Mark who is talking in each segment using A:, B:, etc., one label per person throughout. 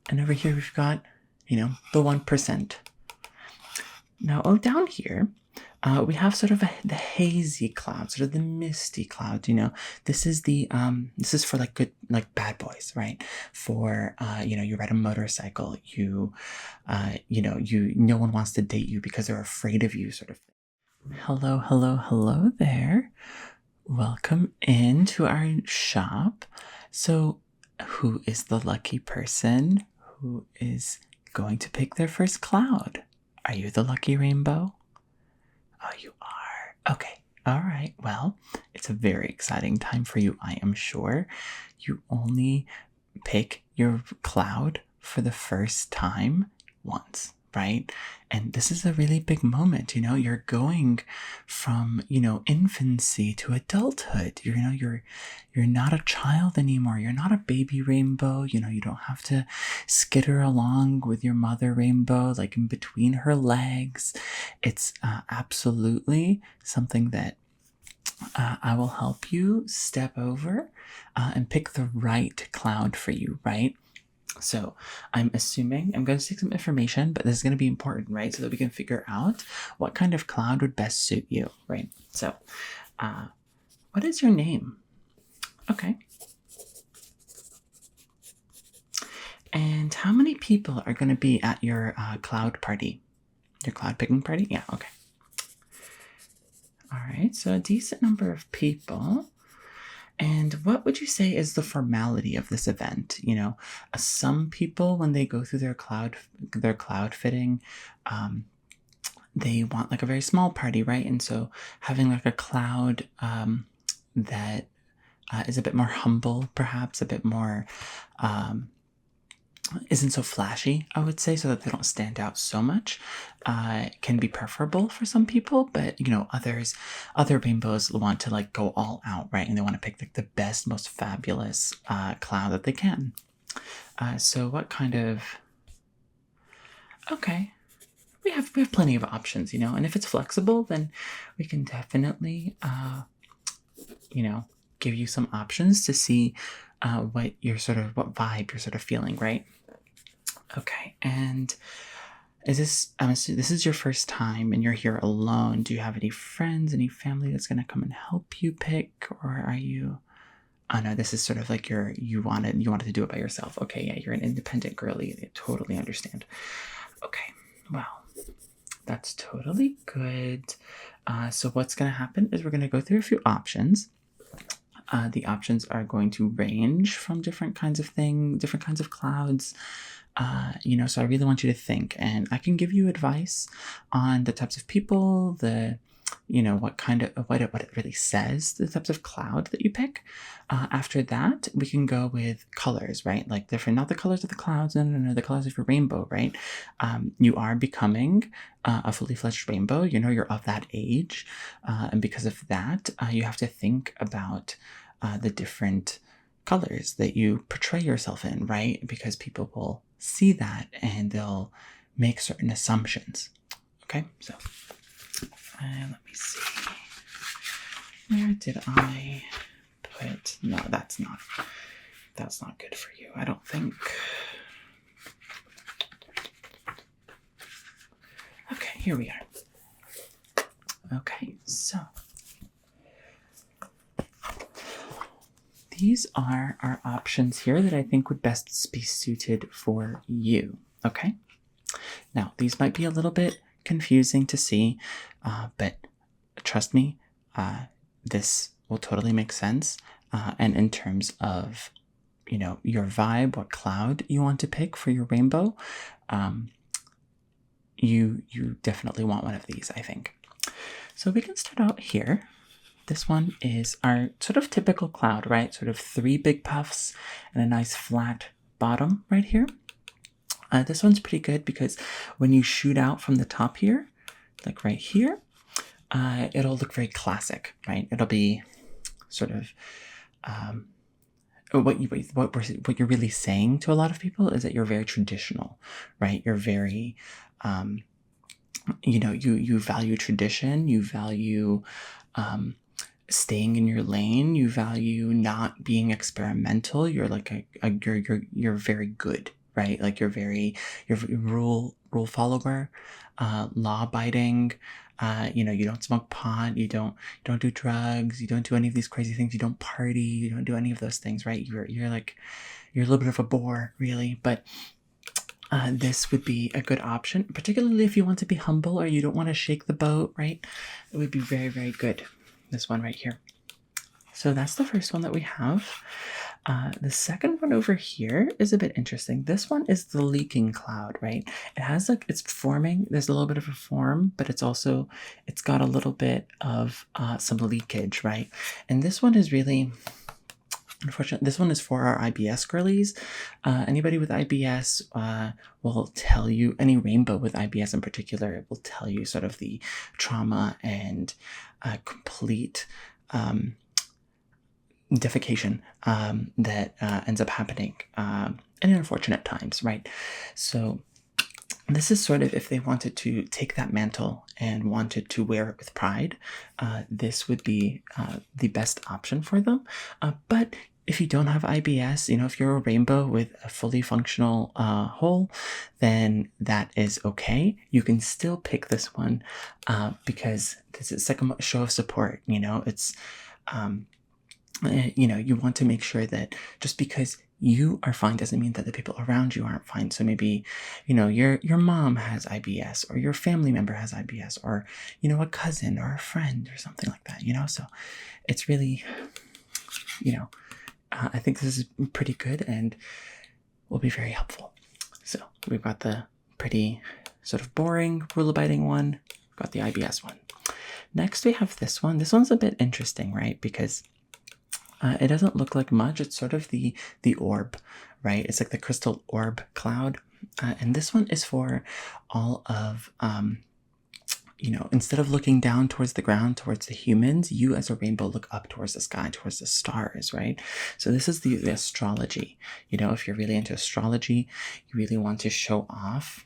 A: And over here we've got, the 1%. Now, down here, we have sort of the hazy cloud, sort of the misty cloud. This is for like good, like bad boys, right? For you ride a motorcycle, no one wants to date you because they're afraid of you, sort of thing. Hello, hello, hello there. Welcome into our shop. So, who is the lucky person who is going to pick their first cloud? Are you the lucky rainbow? Oh, you are. Okay. All right. Well, it's a very exciting time for you, I am sure. You only pick your cloud for the first time once, right? And this is a really big moment. You're going from, infancy to adulthood. You're not a child anymore. You're not a baby rainbow. You don't have to skitter along with your mother rainbow, like in between her legs. It's absolutely something that I will help you step over and pick the right cloud for you, right? So I'm assuming I'm going to take some information, but this is going to be important, right? So that we can figure out what kind of cloud would best suit you, right? So, what is your name? Okay. And how many people are going to be at your cloud party? Your cloud picking party? Yeah, okay. All right, so a decent number of people. And what would you say is the formality of this event? Some people, when they go through their cloud fitting, they want like a very small party, right? And so having like a cloud that is a bit more humble, perhaps a bit more isn't so flashy, I would say, so that they don't stand out so much, can be preferable for some people. But other rainbows want to like go all out, right? And they want to pick like the best, most fabulous cloud that they can. So what kind of? Okay, we have plenty of options, and if it's flexible, then we can definitely give you some options to see what vibe you're sort of feeling, right? Okay, and I'm assuming this is your first time and you're here alone. Do you have any friends, any family that's gonna come and help you pick, or are you? Oh no, this is sort of like you wanted to do it by yourself. Okay, yeah, you're an independent girly. I totally understand. Okay, well, that's totally good. So what's gonna happen is we're gonna go through a few options. The options are going to range from different kinds of different kinds of clouds. So I really want you to think, and I can give you advice on the types of people, what it really says, the types of cloud that you pick. After that, we can go with colors, right? Like different, not the colors of the clouds, no, the colors of your rainbow, right? You are becoming a fully fledged rainbow. You're of that age, and because of that, you have to think about the different colors that you portray yourself in, right? Because people will see that and they'll make certain assumptions. Okay, so let me see. Where did I put? No, that's not good for you, I don't think. Okay, here we are. Okay, so these are our options here that I think would best be suited for you. Okay. Now, these might be a little bit confusing to see, but trust me, this will totally make sense. And in terms of, your vibe, what cloud you want to pick for your rainbow, you definitely want one of these, I think. So we can start out here. This one is our sort of typical cloud, right? Sort of 3 big puffs and a nice flat bottom right here. This one's pretty good because when you shoot out from the top here, like right here, it'll look very classic, right? It'll be sort of what you're really saying to a lot of people is that you're very traditional, right? You're very you value tradition, you value staying in your lane, you value not being experimental. You're like you're very good, right? Like you're a rule follower, law abiding. You don't smoke pot, you don't do drugs, you don't do any of these crazy things, you don't party, you don't do any of those things, right? You're a little bit of a bore, really, but this would be a good option, particularly if you want to be humble or you don't want to shake the boat, right? It would be very, very good. This one right here. So that's the first one that we have. The second one over here is a bit interesting. This one is the leaking cloud, right? It has it's forming. There's a little bit of a form, but it's got a little bit of some leakage, right? And this one is really, unfortunately, this one is for our IBS girlies. Anybody with IBS will tell you, any rainbow with IBS in particular, it will tell you sort of the trauma and complete defecation that ends up happening in unfortunate times, right? So this is sort of if they wanted to take that mantle and wanted to wear it with pride, this would be the best option for them. But if you don't have IBS, if you're a rainbow with a fully functional hole, then that is okay. You can still pick this one because this is like a show of support. It's you want to make sure that just because you are fine doesn't mean that the people around you aren't fine. So maybe, your mom has IBS, or your family member has IBS, or, a cousin or a friend or something like that, So it's really, I think this is pretty good and will be very helpful. So we've got the pretty sort of boring, rule-abiding one. We've got the IBS one. Next, we have this one. This one's a bit interesting, right? Because it doesn't look like much. It's sort of the orb, right? It's like the crystal orb cloud. And this one is for all of, instead of looking down towards the ground, towards the humans, you as a rainbow look up towards the sky, towards the stars, right? So this is the astrology. If you're really into astrology, you really want to show off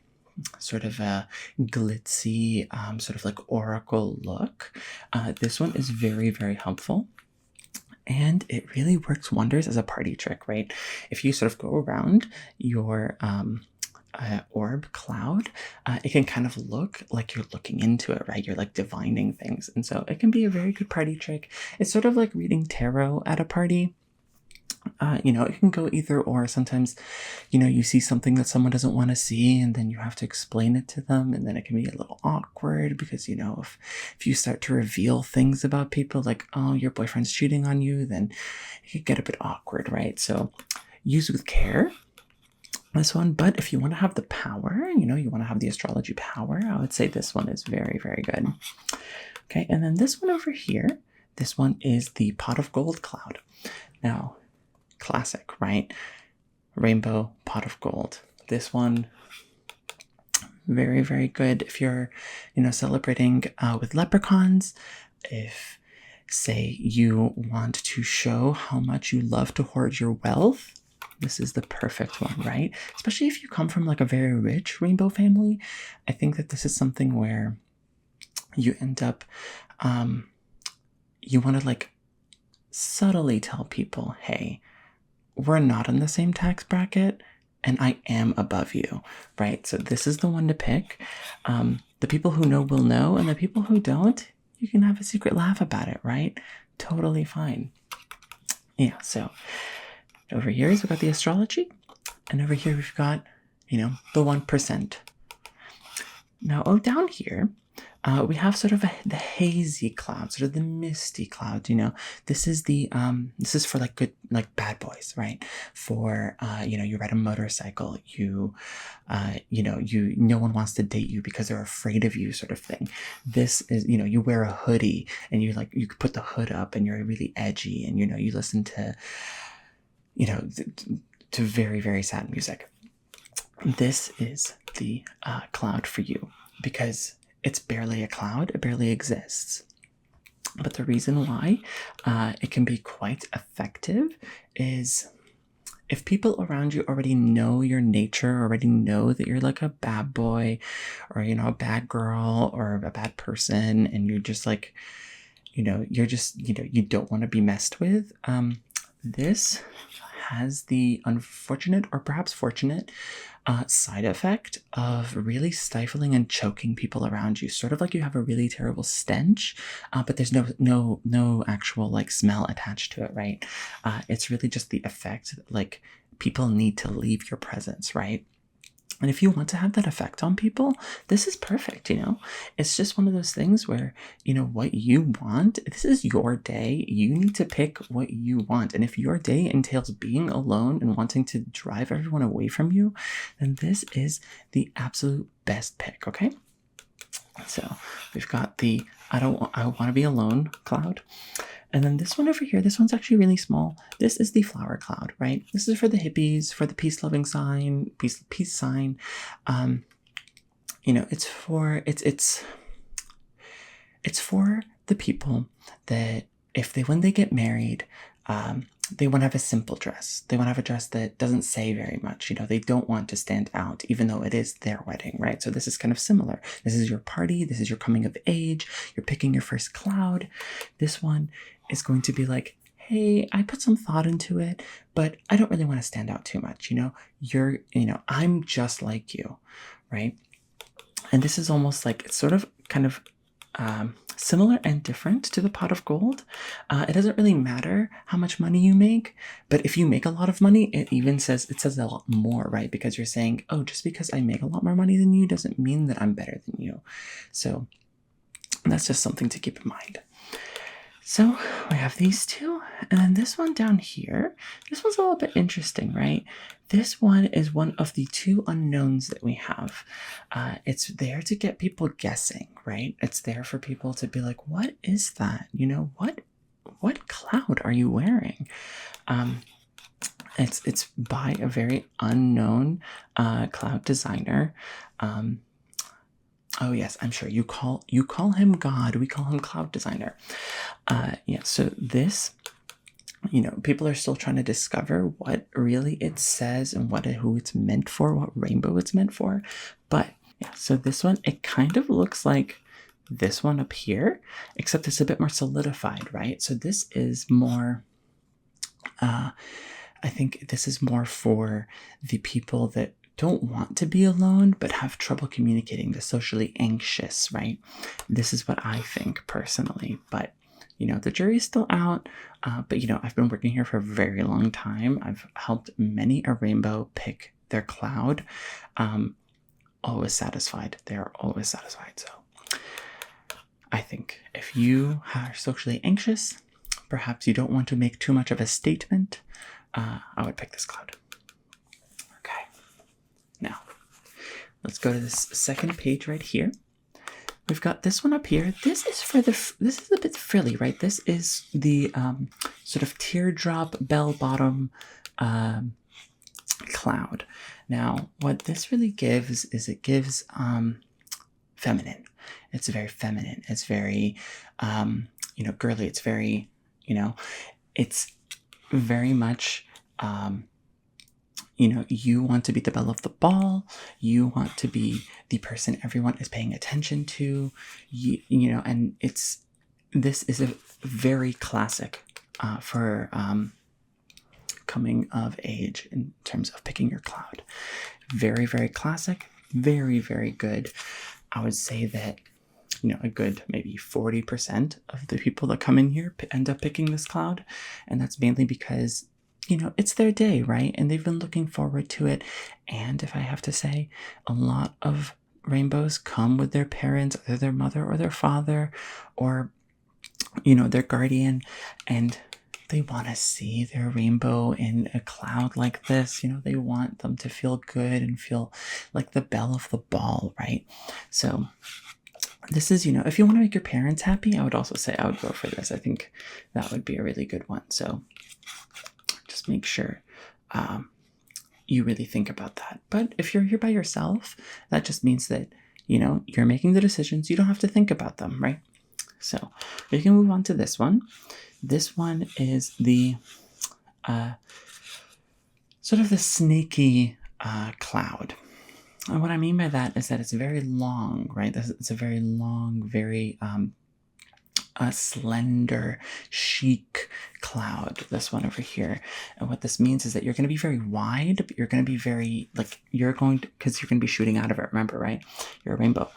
A: sort of a glitzy, sort of like oracle look. This one is very, very helpful. And it really works wonders as a party trick, right? If you sort of go around your orb cloud, it can kind of look like you're looking into it, right? You're like divining things. And so it can be a very good party trick. It's sort of like reading tarot at a party. It can go either or. Sometimes, you see something that someone doesn't want to see, and then you have to explain it to them, and then it can be a little awkward because, if you start to reveal things about people, like, oh, your boyfriend's cheating on you, then it could get a bit awkward, right? So use with care, this one. But if you want to have the power, you want to have the astrology power, I would say this one is very, very good. Okay, and then this one over here, this one is the pot of gold cloud. Now, classic, right? Rainbow pot of gold. This one, very, very good if you're, celebrating with leprechauns. If, say, you want to show how much you love to hoard your wealth, this is the perfect one, right? Especially if you come from like a very rich rainbow family. I think that this is something where you end up, you want to like subtly tell people, hey, we're not in the same tax bracket and I am above you, right? So this is the one to pick. The people who know will know, and the people who don't, you can have a secret laugh about it, right? Totally fine. Yeah, so over here we've got the astrology, and over here we've got, the 1%. Now, down here, we have sort of the hazy cloud, sort of the misty cloud. This is this is for like good, like bad boys, right? For you ride a motorcycle, no one wants to date you because they're afraid of you, sort of thing. This is, you wear a hoodie and you could put the hood up and you're really edgy, and you listen to, to very, very sad music. This is the cloud for you, because it's barely a cloud, it barely exists. But the reason why it can be quite effective is if people around you already know your nature, already know that you're like a bad boy or, a bad girl or a bad person, and you're just like, you don't want to be messed with, this has the unfortunate or perhaps fortunate side effect of really stifling and choking people around you, sort of like you have a really terrible stench, but there's no actual like smell attached to it, right? It's really just the effect, like people need to leave your presence, right? And if you want to have that effect on people, this is perfect, you know? It's just one of those things where, you know, what you want, this is your day. You need to pick what you want. And if your day entails being alone and wanting to drive everyone away from you, then this is the absolute best pick, okay? So we've got the I want to be alone cloud. And then this one over here, this one's actually really small. This is the flower cloud, right? This is for the hippies, for the peace-loving sign, peace sign. You know, it's for the people that when they get married, they want to have a simple dress. They want to have a dress that doesn't say very much. You know, they don't want to stand out, even though it is their wedding, right? So this is kind of similar. This is your party. This is your coming of age. You're picking your first cloud. This one is going to be like, hey, I put some thought into it, but I don't really want to stand out too much. You know, I'm just like you, right? And this is almost like, it's sort of kind of similar and different to the pot of gold. It doesn't really matter how much money you make, but if you make a lot of money, it says a lot more, right? Because you're saying, oh, just because I make a lot more money than you doesn't mean that I'm better than you. So that's just something to keep in mind. So we have these two, and then this one down here, this one's a little bit interesting, right? This one is one of the two unknowns that we have. It's there to get people guessing, right? It's there for people to be like, what is that? You know, what cloud are you wearing? It's by a very unknown cloud designer. Oh yes, I'm sure you call him God. We call him cloud designer. Yeah. So this, you know, people are still trying to discover what really it says and who it's meant for, what rainbow it's meant for. But yeah. So this one, it kind of looks like this one up here, except it's a bit more solidified, right? So this is more. I think this is more for the people that don't want to be alone but have trouble communicating, the socially anxious, right? This is what I think personally, but you know, the jury's still out. But you know, I've been working here for a very long time. I've helped many a rainbow pick their cloud. Always satisfied. They're always satisfied. So I think if you are socially anxious, perhaps you don't want to make too much of a statement, I would pick this cloud. Now, let's go to this second page right here. We've got this one up here. This is a bit frilly, right? This is the sort of teardrop bell-bottom cloud. Now, what this really gives is it gives feminine. It's very feminine. It's very, you know, girly. It's very, you know, it's very much... you know, you want to be the belle of the ball. You want to be the person everyone is paying attention to. You know, and this is a very classic for coming of age in terms of picking your cloud. Very, very classic. Very, very good. I would say that, you know, a good maybe 40% of the people that come in here end up picking this cloud. And that's mainly because, you know, it's their day, right? And they've been looking forward to it. And if I have to say, a lot of rainbows come with their parents, either their mother or their father, or, you know, their guardian, and they want to see their rainbow in a cloud like this. You know, they want them to feel good and feel like the belle of the ball, right? So this is, you know, if you want to make your parents happy, I would also say I would go for this. I think that would be a really good one. So just make sure you really think about that. But if you're here by yourself, that just means that, you know, you're making the decisions. You don't have to think about them, right? So we can move on to this one. This one is the sort of the snaky cloud. And what I mean by that is that it's very long, right? It's a very long, very a slender, chic cloud, this one over here. And what this means is that you're going to be very wide, but you're going to be very, like, you're going to, because you're going to be shooting out of it, remember, right? You're a rainbow.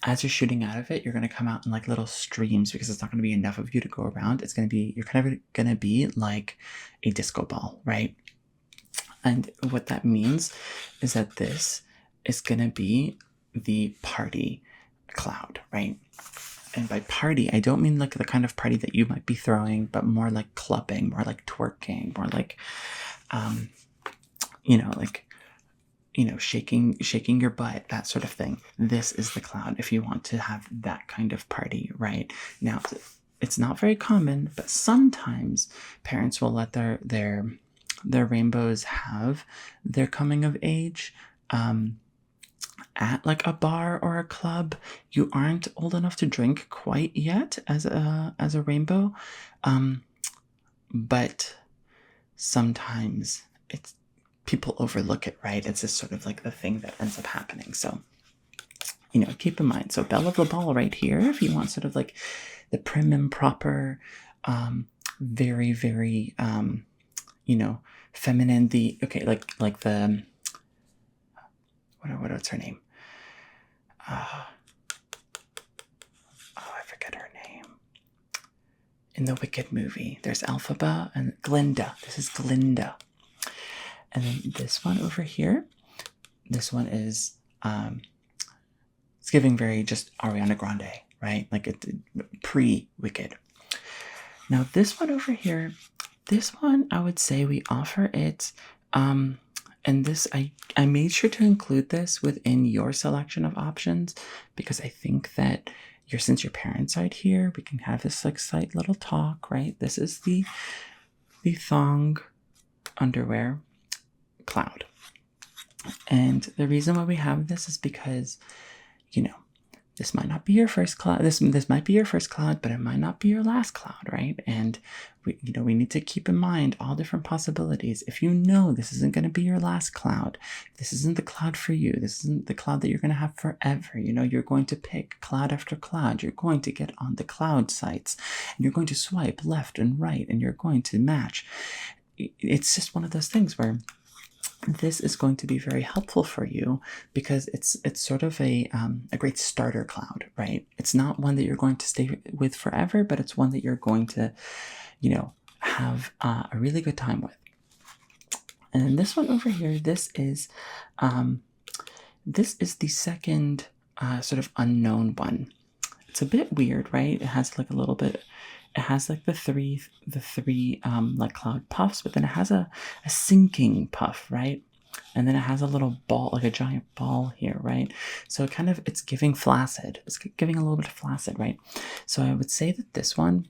A: As you're shooting out of it, you're going to come out in like little streams because it's not going to be enough of you to go around. It's going to be, you're kind of going to be like a disco ball, right? And what that means is that this is going to be the party cloud, right? And by party, I don't mean like the kind of party that you might be throwing, but more like clubbing, more like twerking, more like, shaking your butt, that sort of thing. This is the cloud if you want to have that kind of party, right? Now, it's not very common, but sometimes parents will let their rainbows have their coming of age at like a bar or a club. You aren't old enough to drink quite yet as a rainbow, but sometimes it's people overlook it, right? It's just sort of like the thing that ends up happening. So, keep in mind. So belle of the ball right here, if you want sort of like the prim and proper, very, very, feminine, like the, what's her name? I forget her name. In the Wicked movie, there's Elphaba and Glinda. This is Glinda. And then this one over here, this one is, it's giving very just Ariana Grande, right? Like it pre-Wicked. Now this one over here, this one I would say we offer it, and this, I made sure to include this within your selection of options because I think that since your parents aren't here, we can have this like slight little talk, right? This is the thong underwear cloud. And the reason why we have this is because, this might not be your first cloud. This might be your first cloud, but it might not be your last cloud, right? And we need to keep in mind all different possibilities. If this isn't going to be your last cloud, this isn't the cloud for you, this isn't the cloud that you're going to have forever. You're going to pick cloud after cloud. You're going to get on the cloud sites, and you're going to swipe left and right, and you're going to match. It's just one of those things where this is going to be very helpful for you because it's sort of a great starter cloud, right? It's not one that you're going to stay with forever, but it's one that you're going to, have a really good time with. And then this one over here, this is the second sort of unknown one. It's a bit weird, right? It has like a little bit. It has like the three like cloud puffs, but then it has a sinking puff, right? And then it has a little ball, like a giant ball here, right? So it's giving flaccid. It's giving a little bit of flaccid, right? So I would say that this one,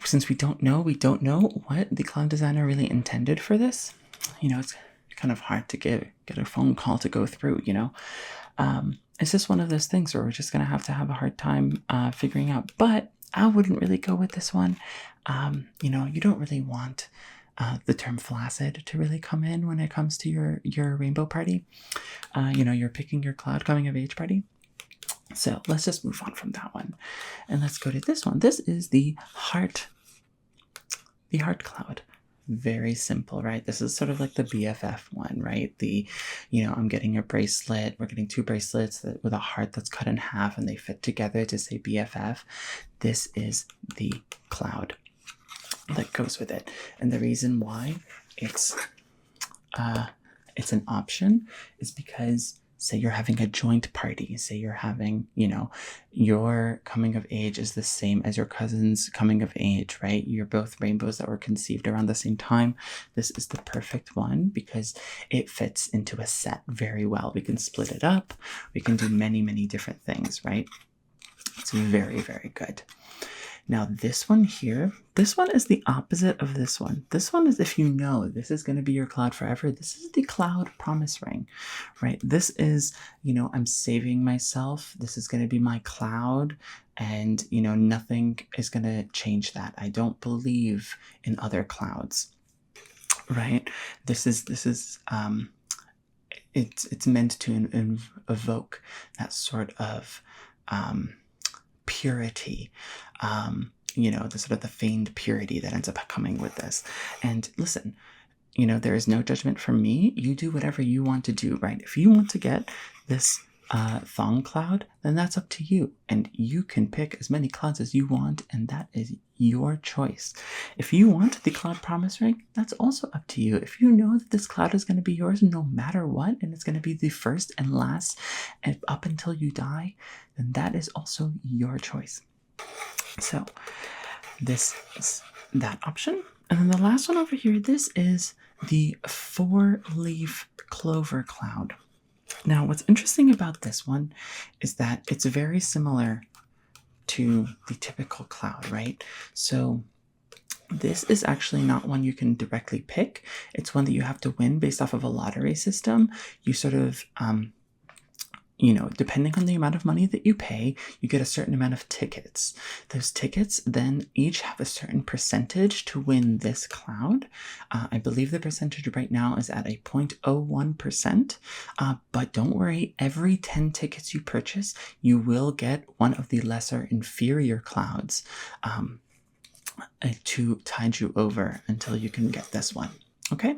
A: since we don't know what the cloud designer really intended for this, it's kind of hard to get a phone call to go through, it's just one of those things where we're just going to have a hard time figuring out. But I wouldn't really go with this one. You don't really want the term flaccid to really come in when it comes to your rainbow party. You're picking your cloud coming of age party. So let's just move on from that one. And let's go to this one. This is the heart cloud. Very simple, right? This is sort of like the BFF one, right? I'm getting a bracelet. We're getting two bracelets with a heart that's cut in half and they fit together to say BFF. This is the cloud that goes with it. And the reason why it's an option is because say you're having a joint party, say you're having, your coming of age is the same as your cousin's coming of age, right? You're both rainbows that were conceived around the same time. This is the perfect one because it fits into a set very well. We can split it up. We can do many, many different things, right? It's very, very good. Now this one here, this one is the opposite of this one. This one is if this is going to be your cloud forever. This is the cloud promise ring, right? This is, I'm saving myself. This is going to be my cloud and, nothing is going to change that. I don't believe in other clouds, right? This is it's meant to evoke that sort of purity, the sort of the feigned purity that ends up coming with this. And listen, there is no judgment from me. You do whatever you want to do, right? If you want to get this thong cloud, then that's up to you. And you can pick as many clouds as you want, and that is your choice. If you want the cloud promise ring, that's also up to you. If you know that this cloud is going to be yours no matter what, and it's going to be the first and last and up until you die, then that is also your choice. So this is that option. And then the last one over here, this is the 4-leaf clover cloud. Now, what's interesting about this one is that it's very similar to the typical cloud, right? So this is actually not one you can directly pick. It's one that you have to win based off of a lottery system. You sort of, depending on the amount of money that you pay, you get a certain amount of tickets. Those tickets then each have a certain percentage to win this cloud. I believe the percentage right now is at a 0.01%. But don't worry, every 10 tickets you purchase, you will get one of the lesser inferior clouds to tide you over until you can get this one. Okay?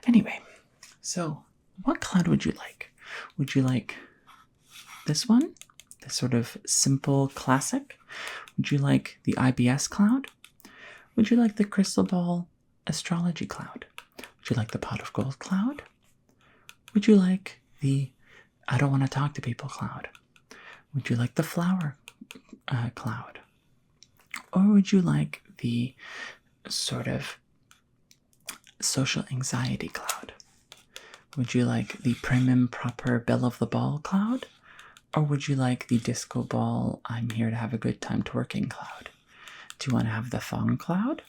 A: Anyway, so what cloud would you like? Would you like this one? This sort of simple classic? Would you like the IBS cloud? Would you like the crystal ball astrology cloud? Would you like the pot of gold cloud? Would you like the I don't want to talk to people cloud? Would you like the flower cloud? Or would you like the sort of social anxiety cloud? Would you like the prim and proper belle of the ball cloud? Or would you like the disco ball, I'm here to have a good time twerking cloud? Do you want to have the thong cloud?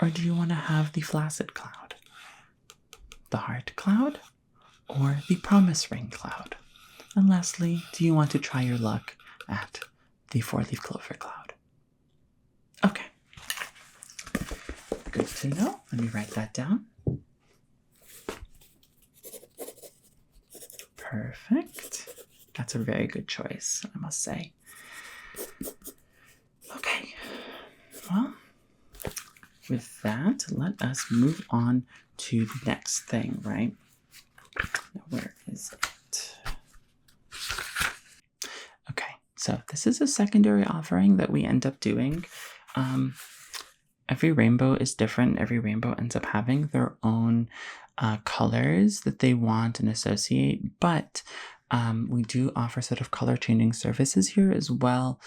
A: Or do you want to have the flaccid cloud? The heart cloud? Or the promise ring cloud? And lastly, do you want to try your luck at the 4-leaf clover cloud? Okay. Good to know. Let me write that down. Perfect. That's a very good choice, I must say. Okay. Well, with that, let us move on to the next thing, right? Now, where is it? Okay, so this is a secondary offering that we end up doing. Every rainbow is different. Every rainbow ends up having their own colors that they want and associate, but we do offer sort of color changing services here as well.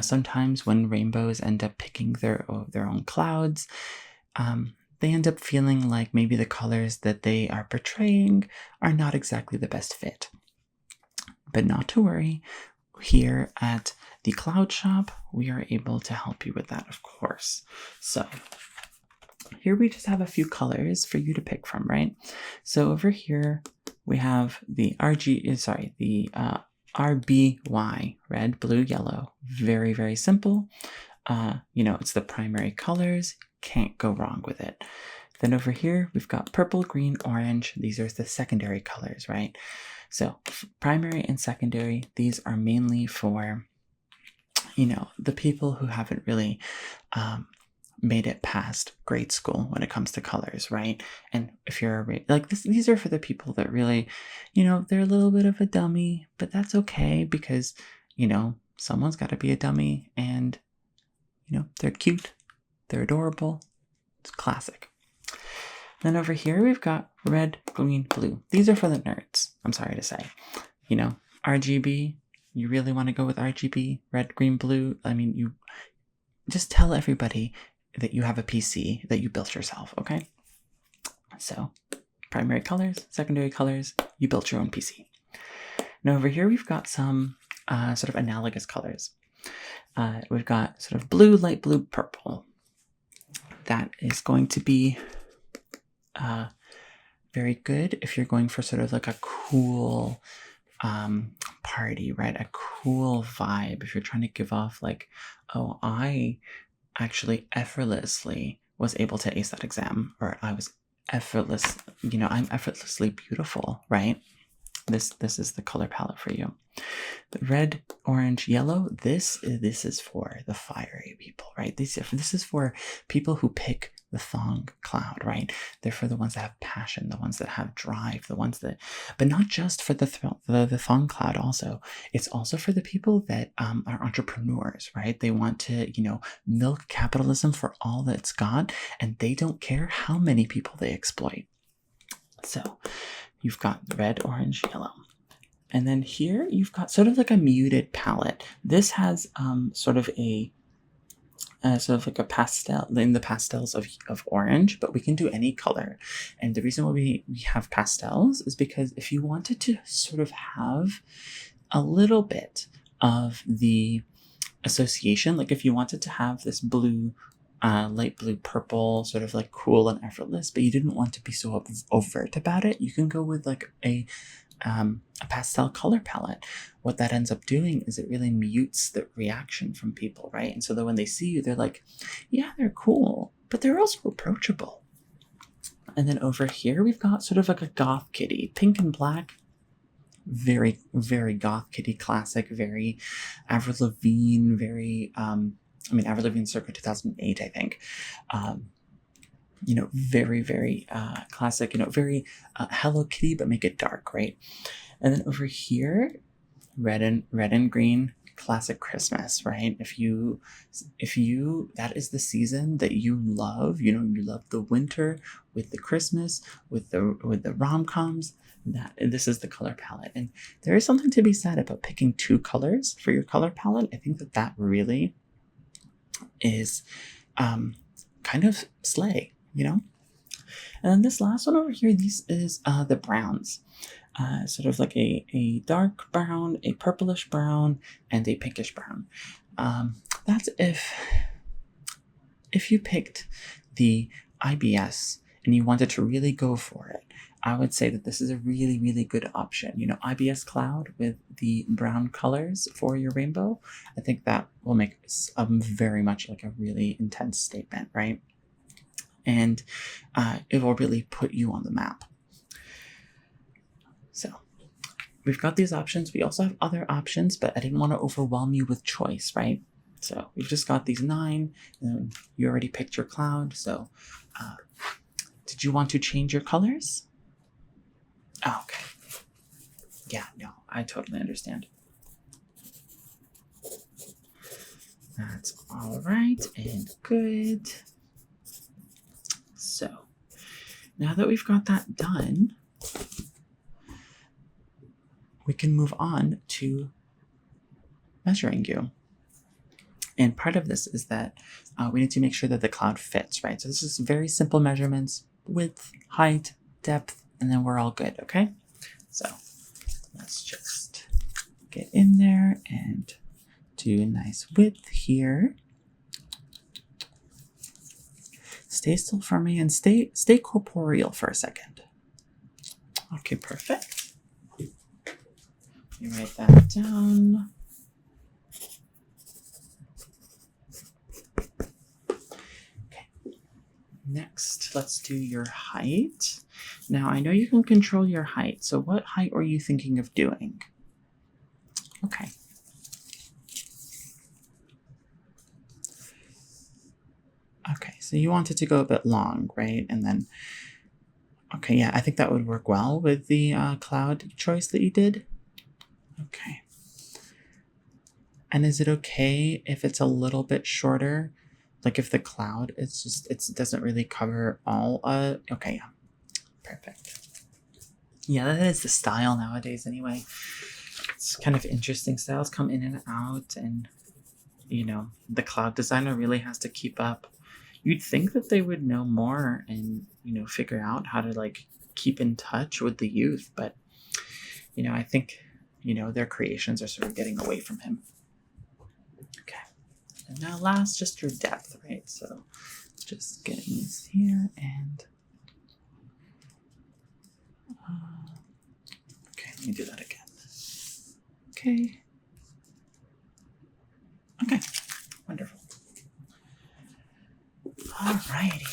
A: Sometimes when rainbows end up picking their own clouds, they end up feeling like maybe the colors that they are portraying are not exactly the best fit. But not to worry, here at the Cloud Shop, we are able to help you with that, of course. So here we just have a few colors for you to pick from, right? So over here we have the RBY, red, blue, yellow. Very, very simple. It's the primary colors. Can't go wrong with it. Then over here we've got purple, green, orange. These are the secondary colors, right? So primary and secondary, these are mainly for, the people who haven't really made it past grade school when it comes to colors, right? And if you're like this, these are for the people that really, they're a little bit of a dummy, but that's okay because, someone's got to be a dummy and, they're cute, they're adorable. It's classic. Then over here, we've got red, green, blue. These are for the nerds, I'm sorry to say. RGB, you really want to go with RGB, red, green, blue. I mean, you just tell everybody that you have a PC that you built yourself, okay? So, primary colors, secondary colors, you built your own PC. Now over here, we've got some sort of analogous colors. We've got sort of blue, light blue, purple. That is going to be very good if you're going for sort of like a cool party, right? A cool vibe. If you're trying to give off like, oh, I actually effortlessly was able to ace that exam, or I was effortless, I'm effortlessly beautiful, right? This is the color palette for you. The red, orange, yellow, this is for the fiery people, right? This is for people who pick the thong cloud, right? They're for the ones that have passion, the ones that have drive, the ones that, but not just for the thong cloud. Also, it's also for the people that are entrepreneurs, right? They want to, milk capitalism for all that it's got, and they don't care how many people they exploit. So, you've got red, orange, yellow. And then here you've got sort of like a muted palette. This has sort of like a pastel in the pastels of orange, but we can do any color. And the reason why we have pastels is because if you wanted to sort of have a little bit of the association, like if you wanted to have this blue, light blue purple, sort of like cool and effortless, but you didn't want to be so overt about it, you can go with like a pastel color palette. What that ends up doing is it really mutes the reaction from people, right? And so that when they see you, they're like, yeah, they're cool, but they're also approachable. And then over here, we've got sort of like a goth kitty, pink and black. Very, very goth kitty classic, very Avril Lavigne, very, Avril Lavigne circa 2008, I think. Very, very classic, very Hello Kitty, but make it dark, right? And then over here, red and green, classic Christmas, right? If you that is the season that you love, you love the winter with the Christmas, with the rom-coms, this is the color palette. And there is something to be said about picking two colors for your color palette. I think that really is kind of slay. And then this last one over here, this is the browns. Sort of like a dark brown, a purplish brown, and a pinkish brown. That's if you picked the IBS and you wanted to really go for it, I would say that this is a really, really good option. IBS cloud with the brown colors for your rainbow. I think that will make very much like a really intense statement, right? And it will really put you on the map. So we've got these options. We also have other options, but I didn't want to overwhelm you with choice, right? So we've just got these 9, and you already picked your cloud. So did you want to change your colors? Oh, okay. Yeah, no, I totally understand. That's all right and good. So now that we've got that done, we can move on to measuring you. And part of this is that we need to make sure that the cloud fits, right? So this is very simple measurements: width, height, depth, and then we're all good, okay? So let's just get in there and do a nice width here. Stay still for me and stay corporeal for a second. Okay, perfect. You write that down. Okay. Next, let's do your height. Now, I know you can control your height, so what height are you thinking of doing? Okay. Okay, so you wanted to go a bit long, right? And then, okay, yeah, I think that would work well with the cloud choice that you did. Okay. And is it okay if it's a little bit shorter? Like if the cloud, it doesn't really cover all, okay, yeah, perfect. Yeah, that is the style nowadays anyway. It's kind of interesting. Styles come in and out, and, the cloud designer really has to keep up. You'd think that they would know more and, figure out how to like keep in touch with the youth. But, I think, their creations are sort of getting away from him. Okay. And now last, just your depth, right? So just getting this here and, okay, let me do that again. Okay. Okay. Wonderful. Alrighty.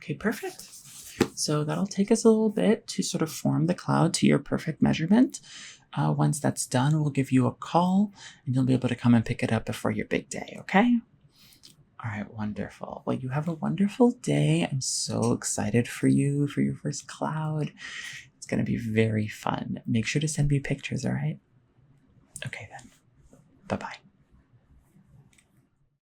A: Okay, perfect. So that'll take us a little bit to sort of form the cloud to your perfect measurement. Once that's done, we'll give you a call and you'll be able to come and pick it up before your big day, okay? All right, wonderful. Well, you have a wonderful day. I'm so excited for you for your first cloud. It's going to be very fun. Make sure to send me pictures, all right? Okay, then. Bye bye.